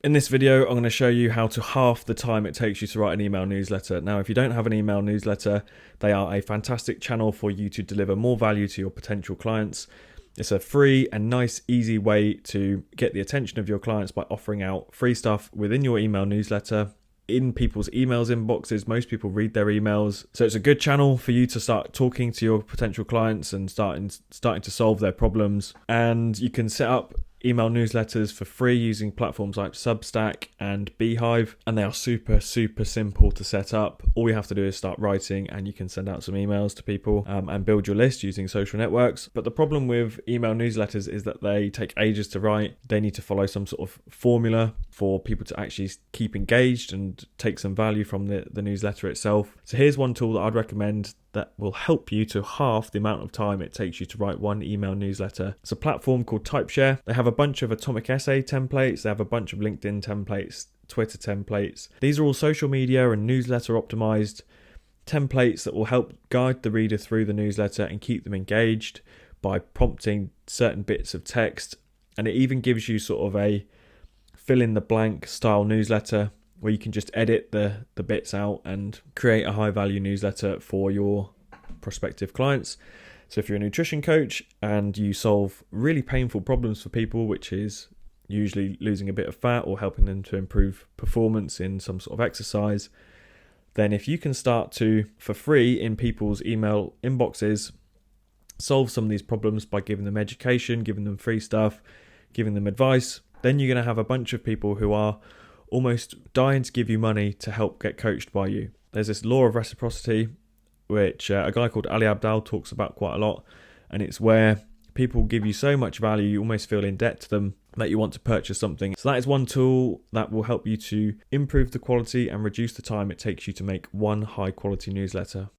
In this video, I'm going to show you how to halve the time it takes you to write an email newsletter. Now, if you don't have an email newsletter, they are a fantastic channel for you to deliver more value to your potential clients. It's a free and nice, easy way to get the attention of your clients by offering out free stuff within your email newsletter, in people's emails inboxes. Most people read their emails. So it's a good channel for you to start talking to your potential clients and starting to solve their problems. And you can set up email newsletters for free using platforms like Substack and Beehive, and they are super simple to set up. All you have to do is start writing and you can send out some emails to people and build your list using social networks. But the problem with email newsletters is that they take ages to write. They need to follow some sort of formula for people to actually keep engaged and take some value from the newsletter itself. So here's one tool that I'd recommend that will help you to halve the amount of time it takes you to write one email newsletter. It's a platform called Typeshare. They have a bunch of atomic essay templates. They have a bunch of LinkedIn templates, Twitter templates. These are all social media and newsletter optimized templates that will help guide the reader through the newsletter and keep them engaged by prompting certain bits of text. And it even gives you sort of a fill in the blank style newsletter where you can just edit the bits out and create a high value newsletter for your prospective clients. So if you're a nutrition coach and you solve really painful problems for people, which is usually losing a bit of fat or helping them to improve performance in some sort of exercise, then if you can start to, for free in people's email inboxes, solve some of these problems by giving them education, giving them free stuff, giving them advice, then you're going to have a bunch of people who are almost dying to give you money to help get coached by you. There's this law of reciprocity, which a guy called Ali Abdaal talks about quite a lot. And it's where people give you so much value, you almost feel in debt to them that you want to purchase something. So that is one tool that will help you to improve the quality and reduce the time it takes you to make one high quality newsletter.